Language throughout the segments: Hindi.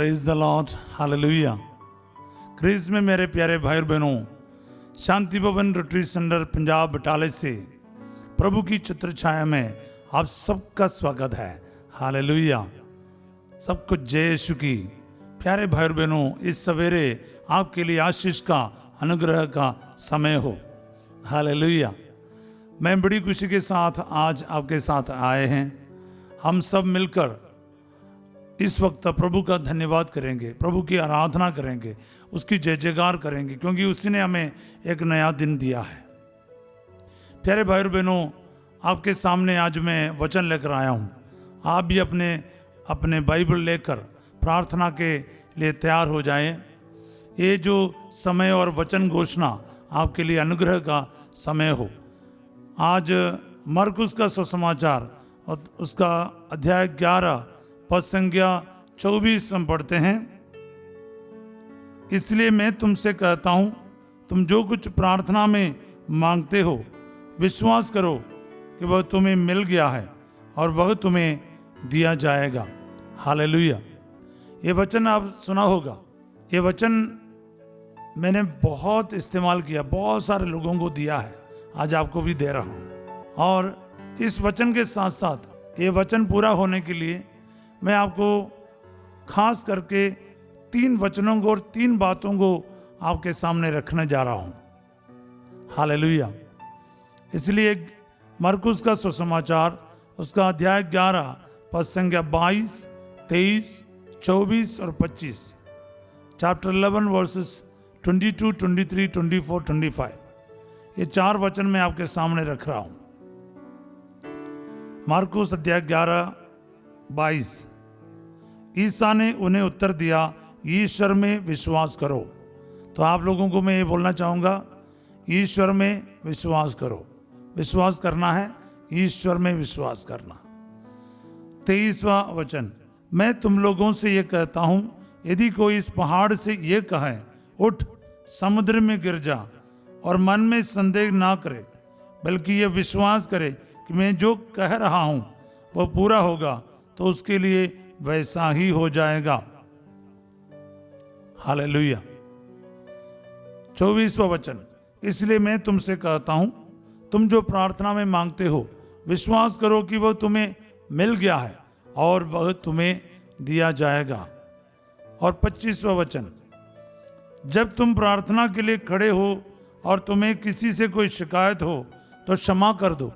Praise the Lord, hallelujah. Christ में मेरे प्यारे भाई और बहनों, शांति भवन रिट्रीट सेंटर पंजाब बटाले से प्रभु की छत्र छाया में आप सबका स्वागत है। हालेलुया। सबको जय यीशु की। प्यारे भाई और बहनों, इस सवेरे आपके लिए आशीष का, अनुग्रह का समय हो। हालेलुया। मैं बड़ी खुशी के साथ आज आपके साथ आए हैं। हम सब मिलकर इस वक्त प्रभु का धन्यवाद करेंगे, प्रभु की आराधना करेंगे, उसकी जय जयकार करेंगे, क्योंकि उसी ने हमें एक नया दिन दिया है। प्यारे भाई और बहनों, आपके सामने आज मैं वचन लेकर आया हूँ। आप भी अपने अपने बाइबल लेकर प्रार्थना के लिए तैयार हो जाएं। ये जो समय और वचन घोषणा आपके लिए अनुग्रह का समय हो। आज मरकुस का सुसमाचार और उसका अध्याय 11 पद संख्या 24 हम पढ़ते हैं। इसलिए मैं तुमसे कहता हूं, तुम जो कुछ प्रार्थना में मांगते हो, विश्वास करो कि वह तुम्हें मिल गया है और वह तुम्हें दिया जाएगा। हालेलुया। ये वचन आप सुना होगा। ये वचन मैंने बहुत इस्तेमाल किया, बहुत सारे लोगों को दिया है, आज आपको भी दे रहा हूं। और इस वचन के साथ साथ ये वचन पूरा होने के लिए मैं आपको खास करके 3 वचनों को और 3 बातों को आपके सामने रखने जा रहा हूं। हालेलुया। इसलिए मरकुस का सुसमाचार उसका अध्याय 11 पद संख्या 22, 23, 24 और 25, चैप्टर 11 वर्सेस 22, 23, 24, 25, ये 4 वचन मैं आपके सामने रख रहा हूं। मरकुस अध्याय 11, 22। ईसा ने उन्हें उत्तर दिया, ईश्वर में विश्वास करो। तो आप लोगों को मैं ये बोलना चाहूँगा, ईश्वर में विश्वास करो। विश्वास करना है, ईश्वर में विश्वास करना। 23वां वचन, मैं तुम लोगों से ये कहता हूँ, यदि कोई इस पहाड़ से ये कहे, उठ समुद्र में गिर जा, और मन में संदेह ना करे, बल्कि ये विश्वास करे कि मैं जो कह रहा हूँ वह पूरा होगा, तो उसके लिए वैसा ही हो जाएगा। हालेलुया। 24वां वचन, इसलिए मैं तुमसे कहता हूं, तुम जो प्रार्थना में मांगते हो, विश्वास करो कि वह तुम्हें मिल गया है और वह तुम्हें दिया जाएगा। और 25वां वचन, जब तुम प्रार्थना के लिए खड़े हो और तुम्हें किसी से कोई शिकायत हो तो क्षमा कर दो,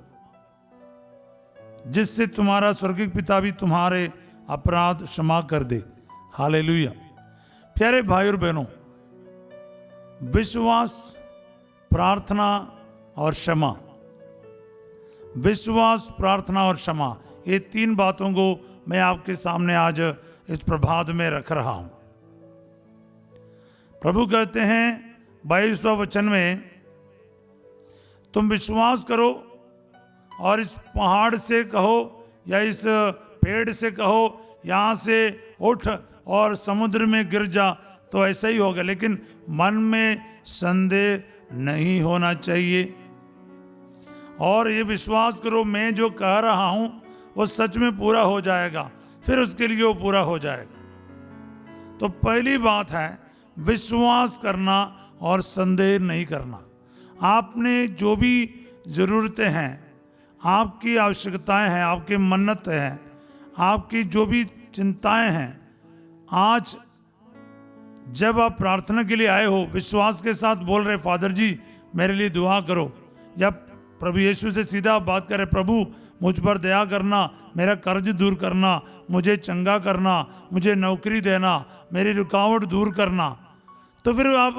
जिससे तुम्हारा स्वर्गीय पिता भी तुम्हारे अपराध क्षमा कर दे। हालेलुया। प्यारे भाई और बहनों, विश्वास, प्रार्थना और क्षमा, विश्वास, प्रार्थना और क्षमा, ये 3 बातों को मैं आपके सामने आज इस प्रभात में रख रहा हूं। प्रभु कहते हैं 22वां वचन में, तुम विश्वास करो और इस पहाड़ से कहो या इस पेड़ से कहो, यहां से उठ और समुद्र में गिर जा, तो ऐसा ही होगा। लेकिन मन में संदेह नहीं होना चाहिए। और ये विश्वास करो, मैं जो कह रहा हूं वो सच में पूरा हो जाएगा, फिर उसके लिए वो पूरा हो जाएगा। तो पहली बात है विश्वास करना और संदेह नहीं करना। आपने जो भी जरूरतें हैं, आपकी आवश्यकताएं हैं, आपकी मन्नत हैं, आपकी जो भी चिंताएं हैं, आज जब आप प्रार्थना के लिए आए हो, विश्वास के साथ बोल रहे, फादर जी मेरे लिए दुआ करो, या प्रभु यीशु से सीधा आप बात करें, प्रभु मुझ पर दया करना, मेरा कर्ज दूर करना, मुझे चंगा करना, मुझे नौकरी देना, मेरी रुकावट दूर करना, तो फिर आप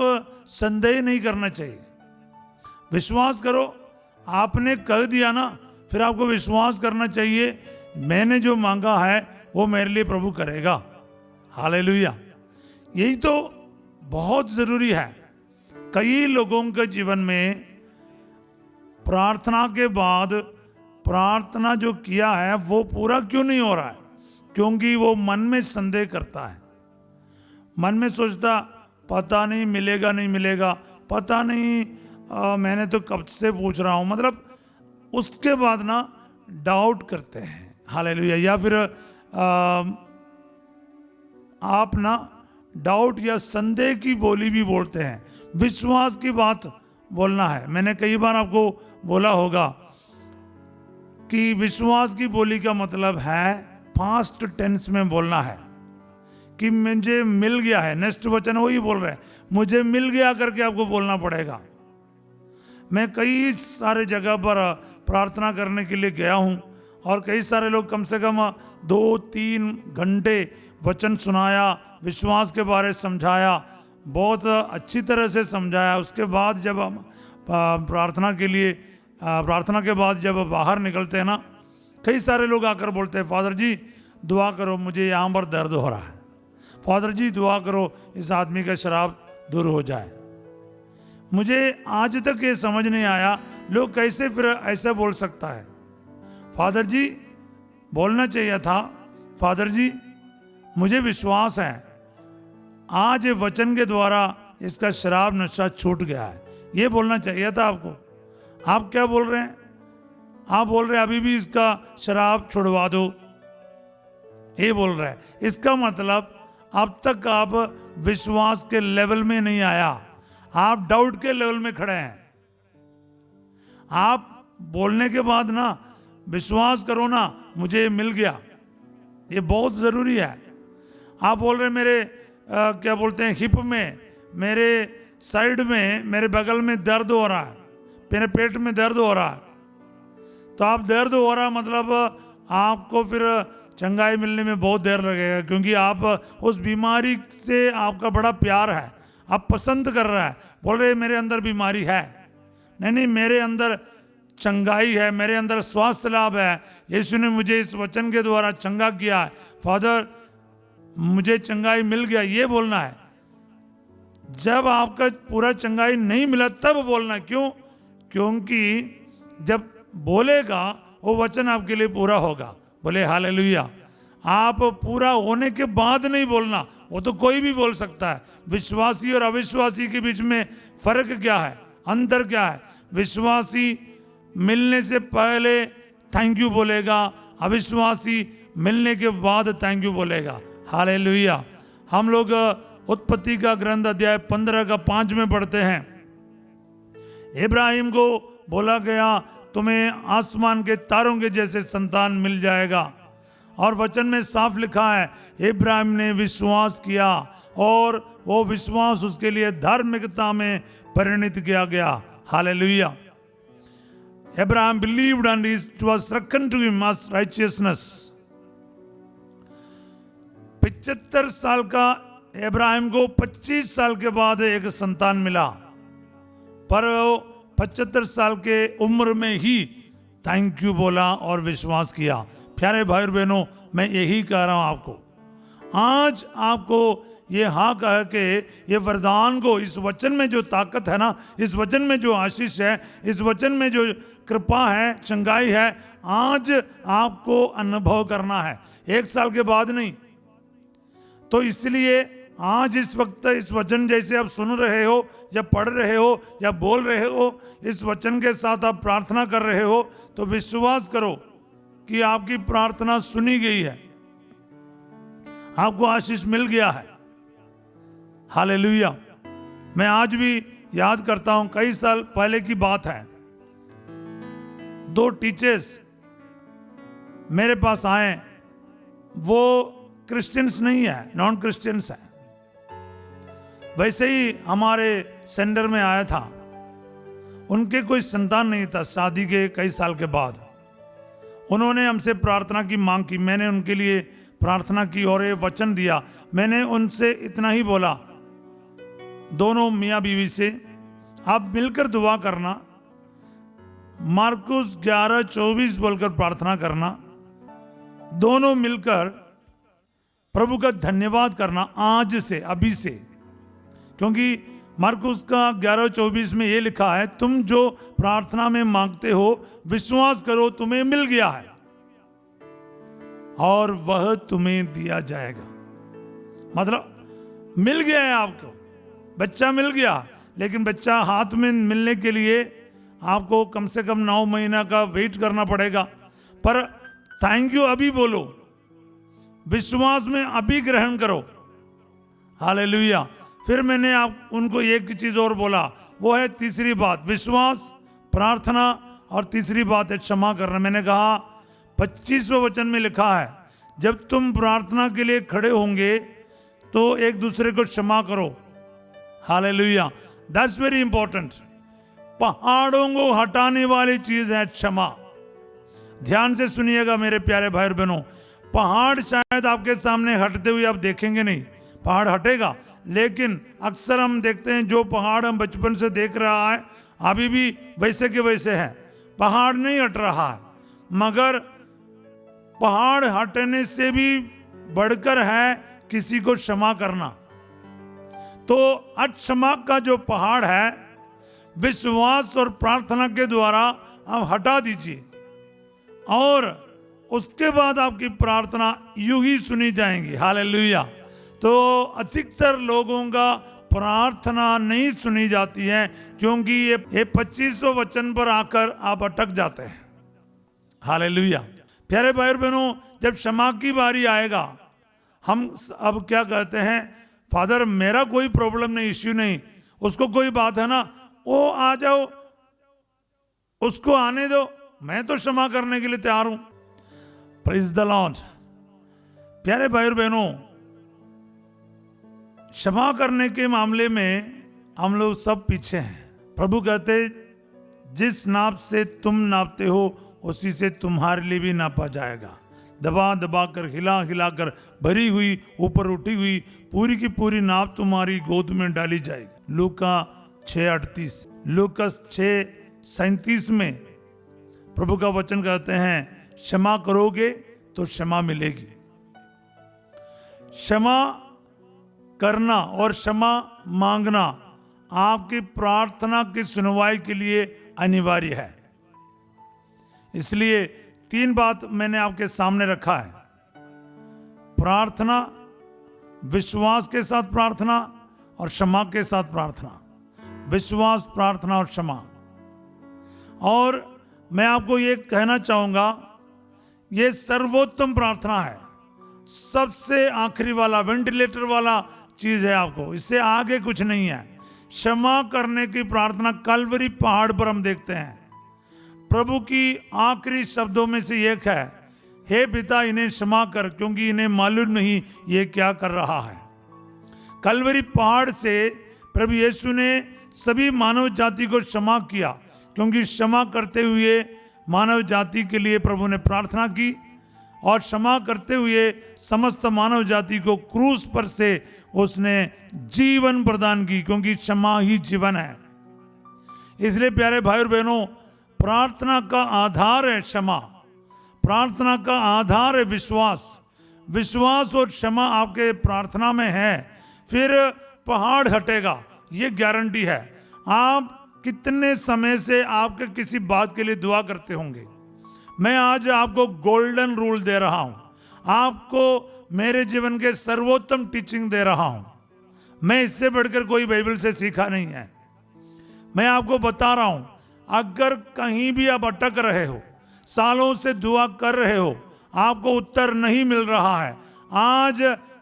संदेह नहीं करना चाहिए। विश्वास करो। आपने कह दिया ना, फिर आपको विश्वास करना चाहिए, मैंने जो मांगा है वो मेरे लिए प्रभु करेगा। हालेलुया। यही तो बहुत जरूरी है। कई लोगों के जीवन में प्रार्थना के बाद प्रार्थना जो किया है वो पूरा क्यों नहीं हो रहा है? क्योंकि वो मन में संदेह करता है, मन में सोचता पता नहीं मिलेगा नहीं मिलेगा, पता नहीं मैंने तो कब से पूछ रहा हूं, मतलब उसके बाद ना डाउट करते हैं। हालेलुया। या फिर आप ना डाउट या संदेह की बोली भी बोलते हैं, विश्वास की बात बोलना है। मैंने कई बार आपको बोला होगा कि विश्वास की बोली का मतलब है पास्ट टेंस में बोलना है कि मुझे मिल गया है। नेक्स्ट वचन वही बोल रहे हैं, मुझे मिल गया करके आपको बोलना पड़ेगा। मैं कई सारे जगह पर प्रार्थना करने के लिए गया हूं और कई सारे लोग कम से कम 2-3 घंटे वचन सुनाया, विश्वास के बारे समझाया, बहुत अच्छी तरह से समझाया। उसके बाद जब हम प्रार्थना के बाद जब बाहर निकलते हैं ना, कई सारे लोग आकर बोलते हैं, फादर जी दुआ करो, मुझे यहाँ पर दर्द हो रहा है, फादर जी दुआ करो इस आदमी का शराब दूर हो जाए। मुझे आज तक ये समझ नहीं आया लोग कैसे फिर ऐसा बोल सकता है। फादर जी बोलना चाहिए था, फादर जी मुझे विश्वास है आज वचन के द्वारा इसका शराब नशा छूट गया है, ये बोलना चाहिए था आपको। आप क्या बोल रहे हैं? आप बोल रहे हैं अभी भी इसका शराब छुड़वा दो, ये बोल रहे हैं। इसका मतलब अब तक आप विश्वास के लेवल में नहीं आया, आप डाउट के लेवल में खड़े हैं। आप बोलने के बाद ना विश्वास करो ना, मुझे मिल गया, ये बहुत जरूरी है। आप बोल रहे मेरे क्या बोलते हैं, हिप में, मेरे साइड में, मेरे बगल में दर्द हो रहा है, मेरे पेट में दर्द हो रहा है, तो आप दर्द हो रहा है मतलब आपको फिर चंगाई मिलने में बहुत देर लगेगा, क्योंकि आप उस बीमारी से आपका बड़ा प्यार है, आप पसंद कर रहा है। बोल रहे मेरे अंदर बीमारी है, नहीं, मेरे अंदर चंगाई है, मेरे अंदर स्वास्थ्य लाभ है, यीशु ने मुझे इस वचन के द्वारा चंगा किया है, फादर मुझे चंगाई मिल गया, ये बोलना है। जब आपका पूरा चंगाई नहीं मिला तब बोलना। क्यों? क्योंकि जब बोलेगा वो वचन आपके लिए पूरा होगा। बोले हालेलुया। आप पूरा होने के बाद नहीं बोलना, वो तो कोई भी बोल सकता है। विश्वासी और अविश्वासी के बीच में फर्क क्या है, अंतर क्या है? विश्वासी मिलने से पहले थैंक यू बोलेगा, अविश्वासी मिलने के बाद थैंक यू बोलेगा। हालेलुया। हम लोग उत्पत्ति का ग्रंथ अध्याय 15 का 5 में पढ़ते हैं, इब्राहिम को बोला गया तुम्हें आसमान के तारों के जैसे संतान मिल जाएगा। और वचन में साफ लिखा है इब्राहिम ने विश्वास किया और वो विश्वास उसके लिए धार्मिकता में परिणत किया गया। Hallelujah. Abraham believed and it was reckoned to him as righteousness। 75 साल का इब्राहिम को 25 साल के बाद एक संतान मिला, पर 75 साल के उम्र में ही थैंक यू बोला और विश्वास किया। प्यारे भाई और बहनों, मैं यही कह रहा हूं आपको, आज आपको ये हाँ कह के ये वरदान को, इस वचन में जो ताकत है ना, इस वचन में जो आशीष है, इस वचन में जो कृपा है, चंगाई है, आज आपको अनुभव करना है, 1 साल के बाद नहीं। तो इसलिए आज इस वक्त इस वचन जैसे आप सुन रहे हो या पढ़ रहे हो या बोल रहे हो, इस वचन के साथ आप प्रार्थना कर रहे हो, तो विश्वास करो कि आपकी प्रार्थना सुनी गई है, आपको आशीष मिल गया है। हालेलुया। मैं आज भी याद करता हूं, कई साल पहले की बात है, 2 टीचर्स मेरे पास आए, वो क्रिश्चियंस नहीं है, नॉन क्रिश्चियंस है। वैसे ही हमारे सेंटर में आया था, उनके कोई संतान नहीं था, शादी के कई साल के बाद उन्होंने हमसे प्रार्थना की मांग की, मैंने उनके लिए प्रार्थना की और ये वचन दिया। मैंने उनसे इतना ही बोला, दोनों मियाँ बीवी से, आप मिलकर दुआ करना, मार्कुस 11:24 बोलकर प्रार्थना करना, दोनों मिलकर प्रभु का धन्यवाद करना आज से, अभी से। क्योंकि मार्कुस का 11:24 में ये लिखा है, तुम जो प्रार्थना में मांगते हो विश्वास करो तुम्हें मिल गया है और वह तुम्हें दिया जाएगा। मतलब मिल गया है आपको, बच्चा मिल गया, लेकिन बच्चा हाथ में मिलने के लिए आपको कम से कम 9 महीना का वेट करना पड़ेगा। पर थैंक यू अभी बोलो, विश्वास में अभी ग्रहण करो, हालेलुया। फिर मैंने आप उनको एक चीज और बोला, वो है तीसरी बात, विश्वास, प्रार्थना, और तीसरी बात है क्षमा करना। मैंने कहा 25वें वचन में लिखा है, जब तुम प्रार्थना के लिए खड़े होंगे तो एक दूसरे को क्षमा करो। Hallelujah, that's very important. पहाड़ों को हटाने वाली चीज है क्षमा। ध्यान से सुनिएगा मेरे प्यारे भाई और बहनों, पहाड़ शायद आपके सामने हटते हुए आप देखेंगे नहीं, पहाड़ हटेगा, लेकिन अक्सर हम देखते हैं जो पहाड़ हम बचपन से देख रहा है अभी भी वैसे के वैसे है, पहाड़ नहीं हट रहा है। मगर पहाड़ हटने से भी बढ़कर है किसी को क्षमा करना। तो अक्षमा का जो पहाड़ है विश्वास और प्रार्थना के द्वारा आप हटा दीजिए, और उसके बाद आपकी प्रार्थना यूं ही सुनी जाएंगी। हालेलुया। तो अधिकतर लोगों का प्रार्थना नहीं सुनी जाती है क्योंकि ये 25वें वचन पर आकर आप अटक जाते हैं। हालेलुया। प्यारे भाई और बहनों, जब क्षमा की बारी आएगा, हम अब क्या कहते हैं, फादर मेरा कोई प्रॉब्लम नहीं, इश्यू नहीं, उसको कोई बात है ना, वो आ जाओ, उसको आने दो, मैं तो क्षमा करने के लिए तैयार हूं। Praise the Lord. प्यारे भाई और बहनों, क्षमा करने के मामले में हम लोग सब पीछे हैं। प्रभु कहते जिस नाप से तुम नापते हो उसी से तुम्हारे लिए भी नापा जाएगा। दबा दबा कर, हिला हिला कर भरी हुई, ऊपर उठी हुई पूरी की पूरी नाप तुम्हारी गोद में डाली जाएगी। लूका 6:38, लूकस 6:37 में प्रभु का वचन कहते हैं, क्षमा करोगे तो क्षमा मिलेगी। क्षमा करना और क्षमा मांगना आपकी प्रार्थना की सुनवाई के लिए अनिवार्य है। इसलिए 3 बात मैंने आपके सामने रखा है, प्रार्थना, विश्वास के साथ प्रार्थना और क्षमा के साथ प्रार्थना। विश्वास, प्रार्थना और क्षमा। और मैं आपको ये कहना चाहूंगा, ये सर्वोत्तम प्रार्थना है, सबसे आखिरी वाला, वेंटिलेटर वाला चीज है आपको, इससे आगे कुछ नहीं है। क्षमा करने की प्रार्थना कलवरी पहाड़ पर हम देखते हैं। प्रभु की आखिरी शब्दों में से एक है, हे पिता इन्हें क्षमा कर क्योंकि इन्हें मालूम नहीं ये क्या कर रहा है। कलवरी पहाड़ से प्रभु यीशु ने सभी मानव जाति को क्षमा किया, क्योंकि क्षमा करते हुए मानव जाति के लिए प्रभु ने प्रार्थना की, और क्षमा करते हुए समस्त मानव जाति को क्रूस पर से उसने जीवन प्रदान की, क्योंकि क्षमा ही जीवन है। इसलिए प्यारे भाई और बहनों, प्रार्थना का आधार है क्षमा, प्रार्थना का आधार है विश्वास। विश्वास और क्षमा आपके प्रार्थना में है, फिर पहाड़ हटेगा, ये गारंटी है। आप कितने समय से आपके किसी बात के लिए दुआ करते होंगे, मैं आज आपको गोल्डन रूल दे रहा हूं, आपको मेरे जीवन के सर्वोत्तम टीचिंग दे रहा हूं। मैं इससे बढ़कर कोई बाइबल से सीखा नहीं है। मैं आपको बता रहा हूं, अगर कहीं भी आप अटक रहे हो, सालों से दुआ कर रहे हो, आपको उत्तर नहीं मिल रहा है, आज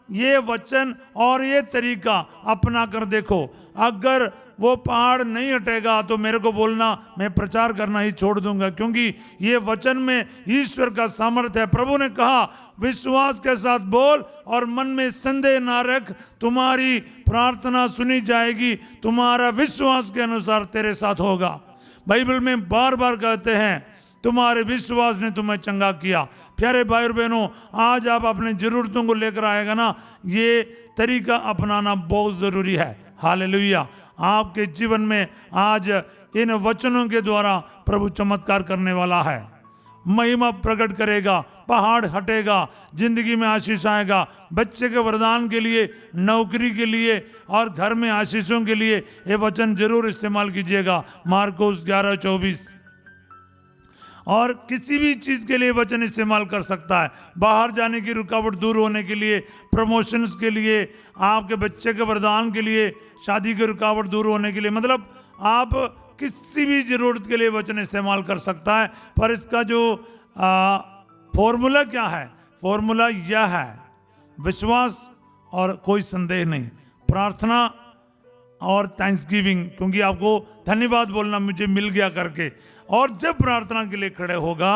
ये वचन और ये तरीका अपना कर देखो। अगर वो पहाड़ नहीं हटेगा तो मेरे को बोलना, मैं प्रचार करना ही छोड़ दूंगा, क्योंकि ये वचन में ईश्वर का सामर्थ्य है। प्रभु ने कहा विश्वास के साथ बोल और मन में संदेह ना रख, तुम्हारी प्रार्थना सुनी जाएगी, तुम्हारा विश्वास के अनुसार तेरे साथ होगा। बाइबल में बार बार कहते हैं तुम्हारे विश्वास ने तुम्हें चंगा किया। प्यारे भाई और बहनों, आज आप अपनी जरूरतों को लेकर आएगा ना, ये तरीका अपनाना बहुत जरूरी है। हालेलुया। आपके जीवन में आज इन वचनों के द्वारा प्रभु चमत्कार करने वाला है, महिमा प्रकट करेगा, पहाड़ हटेगा, जिंदगी में आशीष आएगा। बच्चे के वरदान के लिए, नौकरी के लिए और घर में आशीषों के लिए ये वचन जरूर इस्तेमाल कीजिएगा। मार्कोस 11:24। और किसी भी चीज के लिए वचन इस्तेमाल कर सकता है, बाहर जाने की रुकावट दूर होने के लिए, प्रमोशंस के लिए, आपके बच्चे के वरदान के लिए, शादी की रुकावट दूर होने के लिए, मतलब आप किसी भी जरूरत के लिए वचन इस्तेमाल कर सकता है। पर इसका जो फॉर्मूला क्या है, फॉर्मूला यह है, विश्वास और कोई संदेह नहीं। प्रार्थना और थैंक्सगिविंग, क्योंकि आपको धन्यवाद बोलना मुझे मिल गया करके। और जब प्रार्थना के लिए खड़े होगा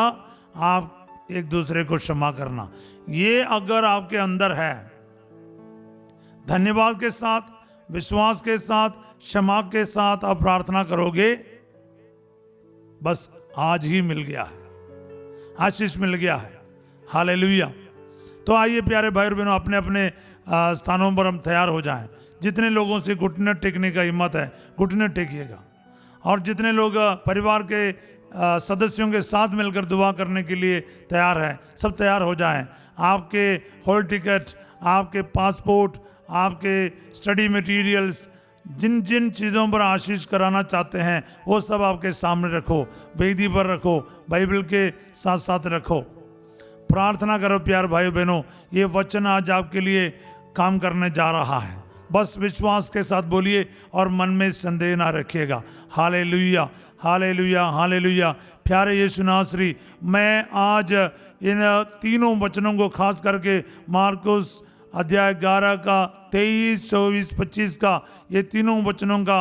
आप एक दूसरे को क्षमा करना, ये अगर आपके अंदर है, धन्यवाद के साथ, विश्वास के साथ, क्षमा के साथ आप प्रार्थना करोगे, बस आज ही मिल गया है, आशीष मिल गया है। हालेलुया। तो आइए प्यारे भाई और बहनों, अपने अपने स्थानों पर हम तैयार हो जाएं। जितने लोगों से घुटने टेकने का हिम्मत है घुटने टेकिएगा, और जितने लोग परिवार के सदस्यों के साथ मिलकर दुआ करने के लिए तैयार है, सब तैयार हो जाएं। आपके हॉल टिकट, आपके पासपोर्ट, आपके स्टडी मटेरियल्स, जिन जिन चीज़ों पर आशीष कराना चाहते हैं वो सब आपके सामने रखो, वेदी पर रखो, बाइबल के साथ साथ रखो। प्रार्थना करो प्यार भाई बहनों, ये वचन आज आपके लिए काम करने जा रहा है। बस विश्वास के साथ बोलिए और मन में संदेह ना रखिएगा। Hallelujah, hallelujah, hallelujah. प्यारे यीशु नासरी, मैं आज इन तीनों वचनों को खास करके मार्कुस अध्याय 11 का 23, 24, 25 का, ये तीनों वचनों का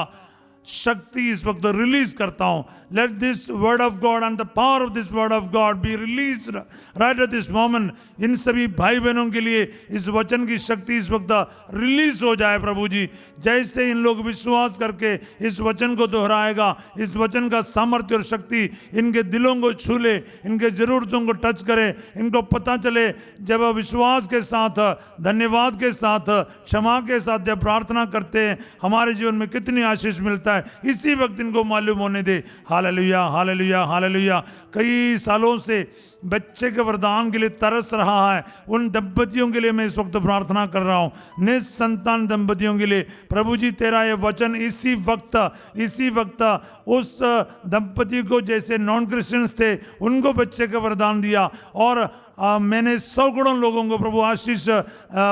शक्ति इस वक्त रिलीज करता हूं। Let this word of God and the power of this word of God be release right at this moment. इन सभी भाई बहनों के लिए इस वचन की शक्ति इस वक्त रिलीज हो जाए प्रभु जी। जैसे इन लोग विश्वास करके इस वचन को दोहराएगा, इस वचन का सामर्थ्य और शक्ति इनके दिलों को छू ले, इनके जरूरतों को टच करे, इनको पता चले जब विश्वास के साथ, धन्यवाद के साथ, क्षमा के साथ जब प्रार्थना करते हैं हमारे जीवन में कितनी आशीष मिलता है, इसी वक्त इनको मालूम होने दे। Hallelujah, hallelujah, hallelujah. कई सालों से बच्चे के वरदान के लिए तरस रहा है, उन दंपतियों के लिए मैं इस वक्त प्रार्थना कर रहा हूं, निसंतान दंपतियों के लिए। प्रभु जी तेरा ये वचन इसी वक्त उस दंपति को, जैसे नॉन क्रिश्चियंस थे उनको बच्चे का वरदान दिया, और मैंने 100 करोड़ लोगों को प्रभु आशीष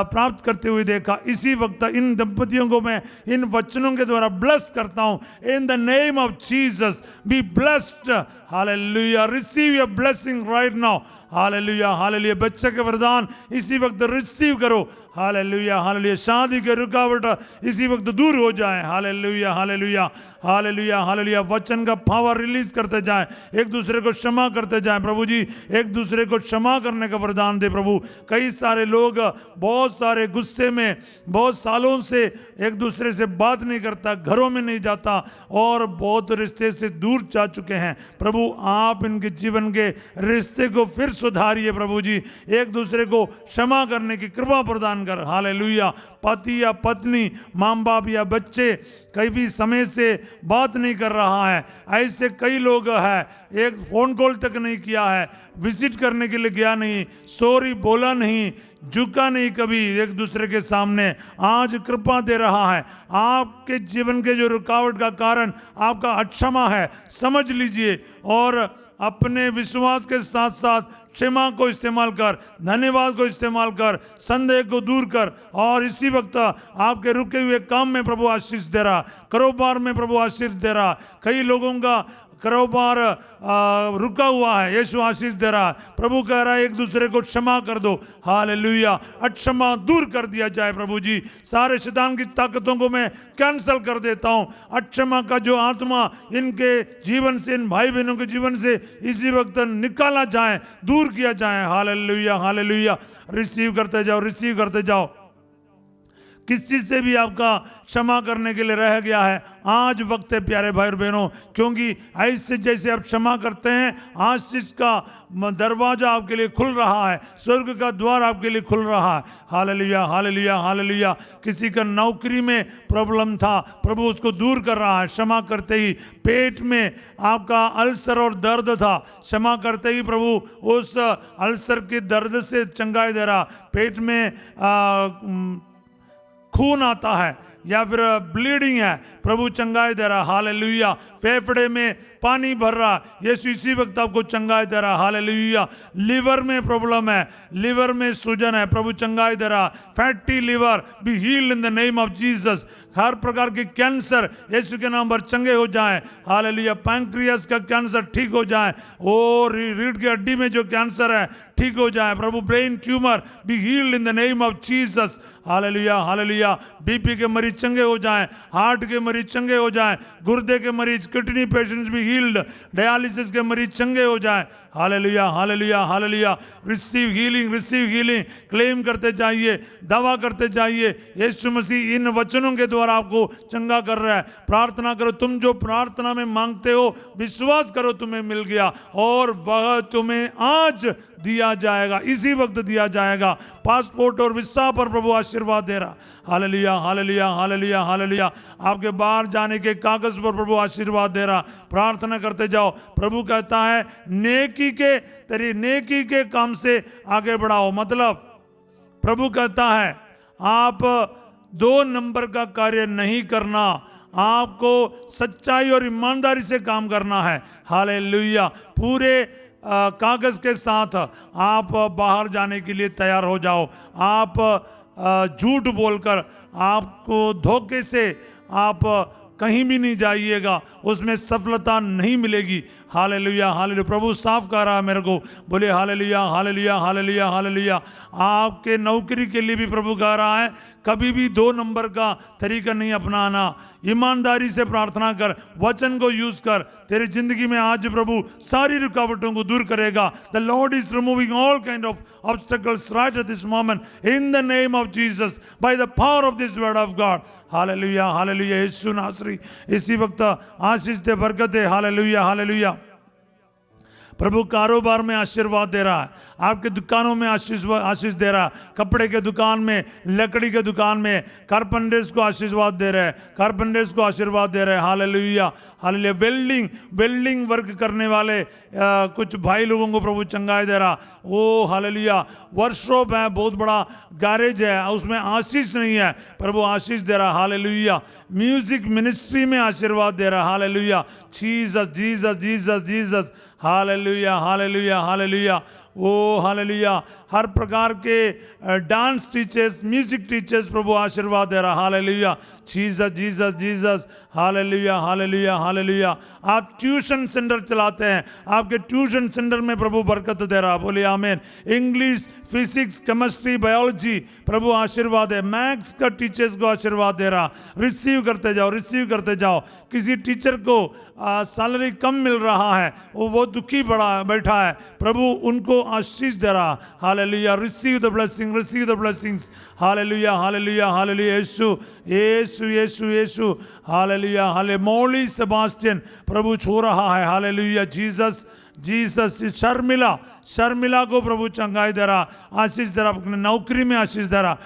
प्राप्त करते हुए देखा। इसी वक्त इन दंपतियों को मैं इन वचनों के द्वारा ब्लेस करता हूं। इन the name of Jesus be blessed. Hallelujah, receive your blessing right now. Hallelujah, hallelujah. बच्चे के वरदान इसी वक्त रिसीव करो। Hallelujah, hallelujah. शादी के रुकावट इसी वक्त दूर हो जाए। Hallelujah, hallelujah, hallelujah, hallelujah. वचन का पावर रिलीज करते जाए, एक दूसरे को क्षमा करते जाए प्रभु जी, एक दूसरे को क्षमा करने का वरदान दे प्रभु। कई सारे लोग बहुत सारे गुस्से में बहुत सालों से एक दूसरे से बात नहीं करता, घरों में नहीं जाता और बहुत रिश्ते से दूर जा चुके हैं। प्रभु आप इनके जीवन के रिश्ते को फिर सुधारिए प्रभु जी, एक दूसरे को क्षमा करने की कृपा प्रदान कर। हालेलुया। पति या पत्नी, माँ बाप या बच्चे कई भी समय से बात नहीं कर रहा है, ऐसे कई लोग हैं, एक फोन कॉल तक नहीं किया है, विजिट करने के लिए गया नहीं, सॉरी बोला नहीं, झुका नहीं कभी एक दूसरे के सामने। आज कृपा दे रहा है। आपके जीवन के जो रुकावट का कारण आपका अक्षमा है, समझ लीजिए, और अपने विश्वास के साथ साथ क्षमा को इस्तेमाल कर, धन्यवाद को इस्तेमाल कर, संदेह को दूर कर, और इसी वक्त आपके रुके हुए काम में प्रभु आशीष दे रहा, कारोबार में प्रभु आशीष दे रहा। कई लोगों का कारोबार रुका हुआ है, यीशु आशीष दे रहा है। प्रभु कह रहा है एक दूसरे को क्षमा कर दो। हालेलुया। अक्षमा दूर कर दिया जाए प्रभु जी। सारे शैतान की ताकतों को मैं कैंसल कर देता हूं। अक्षमा का जो आत्मा इनके जीवन से, इन भाई बहनों के जीवन से इसी वक्त निकाला जाए, दूर किया जाए। Hallelujah, hallelujah. रिसीव करते जाओ, रिसीव करते जाओ। किसी से भी आपका क्षमा करने के लिए रह गया है, आज वक्त है प्यारे भाई और बहनों, क्योंकि ऐसे जैसे आप क्षमा करते हैं आशीष का दरवाजा आपके लिए खुल रहा है, स्वर्ग का द्वार आपके लिए खुल रहा है। Hallelujah, hallelujah, hallelujah. किसी का नौकरी में प्रॉब्लम था, प्रभु उसको दूर कर रहा है क्षमा करते ही। पेट में आपका अल्सर और दर्द था, क्षमा करते ही प्रभु उस अल्सर के दर्द से चंगाई दे रहा। पेट में खून आता है या फिर ब्लीडिंग है, प्रभु चंगाई दे रहा। हालेलुया। फेफड़े में पानी भर रहा, यीशु इसी वक्त आपको चंगाई दे रहा। हालेलुया। लिवर में प्रॉब्लम है, लिवर में सूजन है, प्रभु चंगाई दे रहा। Fatty liver be healed in the name of Jesus. हर प्रकार के कैंसर यीशु के नाम पर चंगे हो जाए। हालेलुया। पैंक्रियास का कैंसर ठीक हो जाए, और रीढ़ की हड्डी में जो कैंसर है ठीक हो जाए प्रभु। Brain tumour be healed in the name of Jesus. Hallelujah, hallelujah. BP के मरीज चंगे हो जाएं, हार्ट के मरीज चंगे हो जाएं, गुर्दे के मरीज, किडनी पेशेंट्स भी हील्ड, डायलिसिस के मरीज चंगे हो जाएं। Hallelujah, hallelujah, hallelujah. Receive healing, receive healing. Claim करते जाइए, दावा करते जाइए। यीशु मसीह इन वचनों के द्वारा आपको चंगा कर रहा है। प्रार्थना करो। तुम जो प्रार्थना में मांगते हो विश्वास करो तुम्हें मिल गया, और वह तुम्हें आज दिया जाएगा, इसी वक्त दिया जाएगा। पासपोर्ट और वीसा पर प्रभु आशीर्वाद दे रहा। Hallelujah, hallelujah, hallelujah, hallelujah. आपके बाहर जाने के कागज पर प्रभु आशीर्वाद दे रहा। प्रार्थना करते जाओ। प्रभु कहता है नेकी के, तेरी नेकी के काम से आगे बढ़ाओ। मतलब प्रभु कहता है आप 2 नंबर का कार्य नहीं करना, आपको सच्चाई और ईमानदारी से काम करना है। हालेलुया। पूरे कागज के साथ आप बाहर जाने के लिए तैयार हो जाओ। आप झूठ बोलकर, आपको धोखे से आप कहीं भी नहीं जाइएगा, उसमें सफलता नहीं मिलेगी। Hallelujah, hallelujah. प्रभु साफ कह रहा है मेरे को, बोले हालेलुया, हालेलुया, हालेलुया, हालेलुया। आपके नौकरी के लिए भी प्रभु कह रहा है कभी भी 2 नंबर का तरीका नहीं अपनाना। ईमानदारी से प्रार्थना कर, वचन को यूज कर। तेरी जिंदगी में आज प्रभु सारी रुकावटों को दूर करेगा। The lord is removing all kind of obstacles right at this moment in the name of Jesus, by the power of this word of God. Hallelujah, hallelujah. यीशु नासरी इसी वक्त आशीष दे, बरकत दे। Hallelujah, hallelujah. प्रभु कारोबार में आशीर्वाद दे रहा है, आपके दुकानों में आशीष दे रहा है। कपड़े के दुकान में, लकड़ी के दुकान में कारपेंटर्स को आशीर्वाद दे रहे हैं, कारपेंटर्स को आशीर्वाद दे रहे हैं। Hallelujah, hallelujah. वेल्डिंग वर्क करने वाले कुछ भाई लोगों को प्रभु चंगाई दे रहा। ओ हालेलुया। वर्कशॉप है, बहुत बड़ा गैरेज है, उसमें आशीष नहीं है, प्रभु आशीष दे रहा। हालेलुया। म्यूजिक मिनिस्ट्री में आशीर्वाद दे रहा। Hallelujah. Jesus, Jesus, Jesus, Jesus. Hallelujah, hallelujah, hallelujah. Oh hallelujah. हर प्रकार के डांस टीचर्स, म्यूजिक टीचर्स प्रभु आशीर्वाद दे रहा। Hallelujah. Jesus, Jesus, Jesus. Hallelujah, hallelujah, hallelujah. आप ट्यूशन सेंटर चलाते हैं, आपके ट्यूशन सेंटर में प्रभु बरकत दे रहा। बोलिए आमीन। इंग्लिश, फिजिक्स, केमिस्ट्री, बायोलॉजी प्रभु आशीर्वाद है। मैथ्स का टीचर्स को आशीर्वाद दे रहा। रिसीव करते जाओ, रिसीव करते जाओ। किसी टीचर को सैलरी कम मिल रहा है, वो दुखी बैठा है, प्रभु उनको आशीष दे रहा। Hallelujah. Receive the blessing, receive the blessings. Hallelujah, hallelujah, hallelujah. Yeshu, Yeshu, Yeshu, Yeshu. Hallelujah, हाले। मौली सेबास्टियन प्रभु छू रहा है। हालेलुया। Jesus, Jesus. शर्मिला को प्रभु चंगाई दे रहा, आशीष दे रहा। अपने नौकरी में आशीष दे रहा।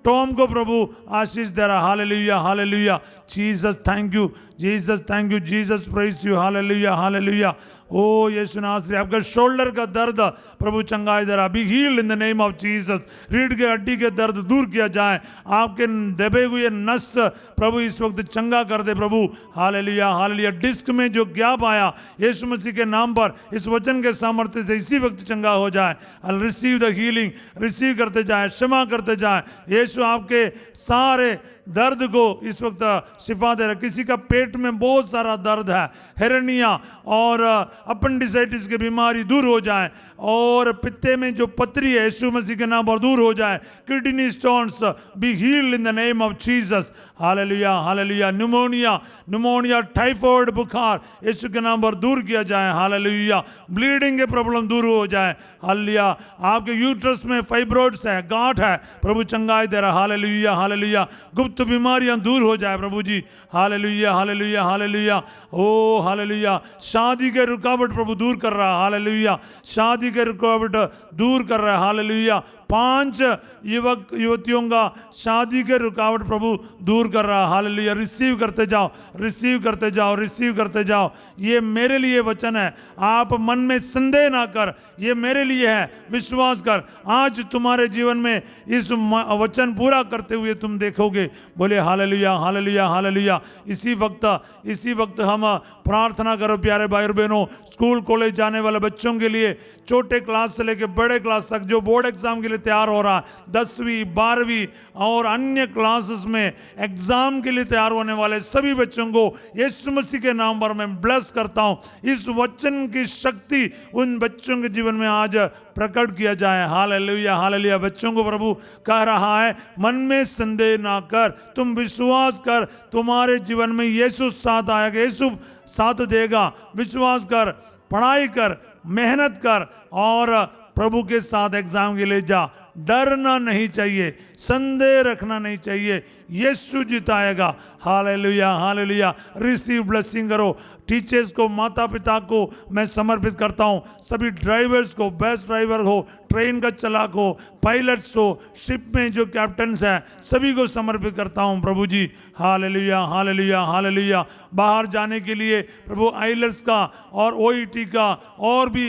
टॉम को प्रभु आशीष दे रहा। Hallelujah, hallelujah. Jesus, thank you Jesus, thank you Jesus, praise you. Hallelujah, hallelujah. Oh यीशु नासरी, आपका शोल्डर का दर्द प्रभु चंगाई दे रहा। Be healed in the name of Jesus. रीढ़ के हड्डी के दर्द दूर किया जाए। आपके दबे हुए नस प्रभु इस वक्त चंगा कर दे प्रभु। Hallelujah, hallelujah. डिस्क में जो गैप आया यीशु मसीह के नाम पर इस वचन के सामर्थ्य से इसी वक्त चंगा हो जाए। रिसीव द हीलिंग, रिसीव करते जाए, क्षमा करते जाए। यीशु आपके सारे दर्द को इस वक्त शिफा दे रहा। किसी का पेट में बहुत सारा दर्द है, हेरेनिया और अपेंडिसाइटिस की बीमारी दूर हो जाए, और पित्ते में जो पथरी है यीशु मसीह के नाम पर दूर हो जाए। Kidney stones B healed in the name of Jesus. Hallelujah, hallelujah. Pneumonia, typhoid बुखार यीशु के नाम पर दूर किया जाए। हालेलुया। ब्लीडिंग के प्रॉब्लम दूर हो जाए। हालेलुया। आपके यूट्रस में फाइब्रॉइड्स है, गांठ है, प्रभु चंगाई दे रहा। Hallelujah, hallelujah. गुप्त बीमारियां दूर हो जाए प्रभु जी। Hallelujah, hallelujah, hallelujah. Oh hallelujah. शादी के रुकावट प्रभु दूर कर रहा। हालेलुया। शादी के रुकावट दूर कर रहा है। हालेलुया। 5 युवक युवतियों का शादी के रुकावट प्रभु दूर कर रहा। हालेलुया। रिसीव करते जाओ, रिसीव करते जाओ, रिसीव करते जाओ। ये मेरे लिए वचन है, आप मन में संदेह ना कर, ये मेरे लिए है, विश्वास कर। आज तुम्हारे जीवन में इस वचन पूरा करते हुए तुम देखोगे। बोले हालेलुया, हालेलुया, हालेलुया। इसी वक्त हम प्रार्थना करो प्यारे भाई और बहनों। स्कूल कॉलेज जाने वाले बच्चों के लिए, छोटे क्लास से लेकर बड़े क्लास तक जो बोर्ड एग्जाम के लिए तैयार हो रहा है, 10वीं 12वीं और अन्य क्लासेस में एग्जाम के लिए तैयार होने वाले सभी बच्चों को यीशु मसीह के नाम पर मैं ब्लेस करता हूं। इस वचन की शक्ति उन बच्चों के जीवन में आज प्रकट किया जाए। Hallelujah hallelujah. बच्चों को प्रभु कह रहा है, मन में संदेह ना कर, तुम विश्वास कर, तुम्हारे जीवन में यीशु साथ आएगा, यीशु साथ देगा। विश्वास कर, पढ़ाई कर, मेहनत कर और प्रभु के साथ एग्जाम के लिए जा। डरना नहीं चाहिए, संदेह रखना नहीं चाहिए, यीशु जिताएगा। Hallelujah hallelujah. रिसीव ब्लेसिंग करो। टीचर्स को, माता पिता को मैं समर्पित करता हूँ, सभी ड्राइवर्स को, बस ड्राइवर हो, ट्रेन का चालक हो, पायलट्स हो, शिप में जो कैप्टन्स हैं, सभी को समर्पित करता हूँ प्रभु जी। Hallelujah hallelujah hallelujah. बाहर जाने के लिए प्रभु आइलर्स का और ओईटी का और भी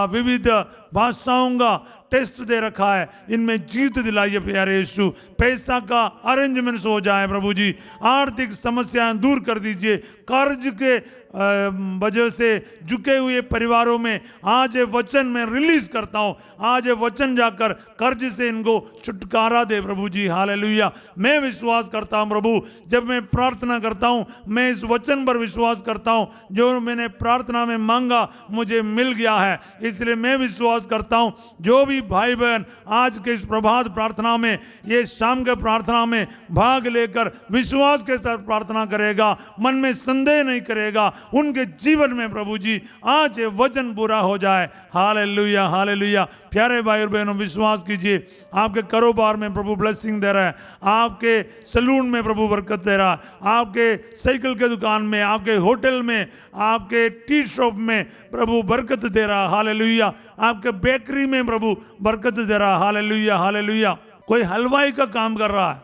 विविध भाषाओं का टेस्ट दे रखा है, इनमें जीत दिलाइए प्यारे यीशु। पैसा का अरेंजमेंट्स हो जाए प्रभु जी। आर्थिक समस्याएं दूर कर दीजिए। कर्ज के वजह से झुके हुए परिवारों में आज ये वचन में रिलीज करता हूं। आज ये वचन जाकर कर्ज से इनको छुटकारा दे प्रभु जी। हालेलुया। मैं विश्वास करता हूं प्रभु, जब मैं प्रार्थना करता हूं मैं इस वचन पर विश्वास करता हूं, जो मैंने प्रार्थना में मांगा मुझे मिल गया है। इसलिए मैं विश्वास करता हूं जो भी भाई बहन आज के इस प्रभात प्रार्थना में, ये शाम के प्रार्थना में भाग लेकर विश्वास के साथ प्रार्थना करेगा, मन में संदेह नहीं करेगा, उनके जीवन में प्रभु जी आज ये वचन पूरा हो जाए। Hallelujah hallelujah. प्यारे भाई और बहनों, विश्वास कीजिए, आपके कारोबार में प्रभु ब्लेसिंग दे रहा है, आपके सलून में प्रभु बरकत दे रहा है, आपके साइकिल के दुकान में, आपके होटल में, आपके टी शॉप में प्रभु बरकत दे रहा है। हालेलुया। आपके बेकरी में प्रभु बरकत दे रहा है। Hallelujah hallelujah. कोई हलवाई का काम कर रहा है,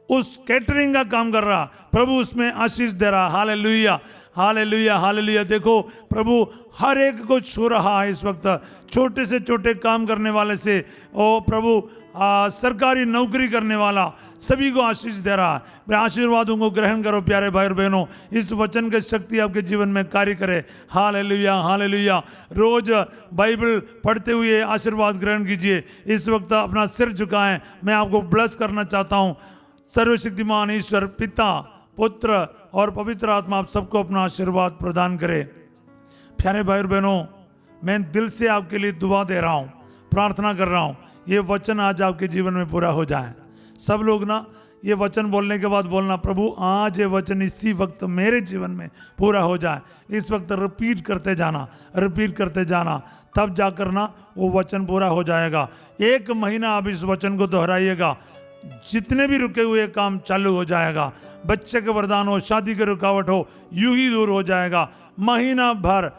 उस कैटरिंग का काम कर रहा, प्रभु उसमें आशीष दे रहा। Hallelujah hallelujah hallelujah. देखो प्रभु हर एक को छू रहा है इस वक्त, छोटे से छोटे काम करने वाले से ओ प्रभु सरकारी नौकरी करने वाला, सभी को आशीष दे रहा है। मैं आशीर्वादों को ग्रहण करो प्यारे भाई और बहनों, इस वचन की शक्ति आपके जीवन में कार्य करे। Hallelujah hallelujah. रोज बाइबल पढ़ते हुए आशीर्वाद ग्रहण कीजिए। इस वक्त अपना सिर झुकाएं, मैं आपको ब्लेस करना चाहता हूँ। सर्वशक्तिमान ईश्वर पिता, पुत्र और पवित्र आत्मा आप सबको अपना आशीर्वाद प्रदान करे। प्यारे भाई और बहनों, मैं दिल से आपके लिए दुआ दे रहा हूँ, प्रार्थना कर रहा हूँ, ये वचन आज आपके जीवन में पूरा हो जाए। सब लोग ना ये वचन बोलने के बाद बोलना, प्रभु आज ये वचन इसी वक्त मेरे जीवन में पूरा हो जाए। इस वक्त रिपीट करते जाना, तब जाकर ना वो वचन पूरा हो जाएगा। 1 महीना आप इस वचन को दोहराइएगा, जितने भी रुके हुए काम चालू हो जाएगा। बच्चे के वरदान हो, शादी के रुकावट हो, यूं ही दूर हो जाएगा। महीना भर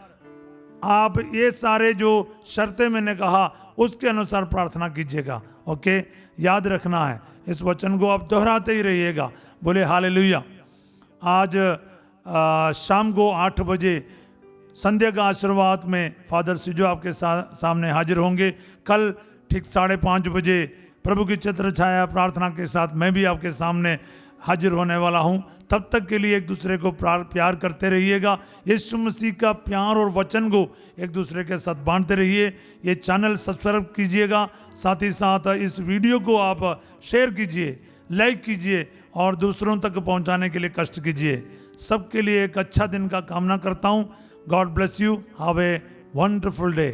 आप ये सारे जो शर्तें मैंने कहा उसके अनुसार प्रार्थना कीजिएगा। ओके, याद रखना है, इस वचन को आप दोहराते ही रहिएगा। बोले हालेलुया। आज शाम को 8 बजे संध्या का आशीर्वाद में फादर सिजो आपके सामने हाजिर होंगे। कल ठीक 5:30 बजे प्रभु की छत्र छाया प्रार्थना के साथ मैं भी आपके सामने हाजिर होने वाला हूं। तब तक के लिए एक दूसरे को प्यार करते रहिएगा। यीशु मसीह का प्यार और वचन को एक दूसरे के साथ बांटते रहिए। ये चैनल सब्सक्राइब कीजिएगा, साथ ही साथ इस वीडियो को आप शेयर कीजिए, लाइक कीजिए और दूसरों तक पहुंचाने के लिए कष्ट कीजिए। सबके लिए एक अच्छा दिन का कामना करता हूं। God bless you. Have a wonderful day.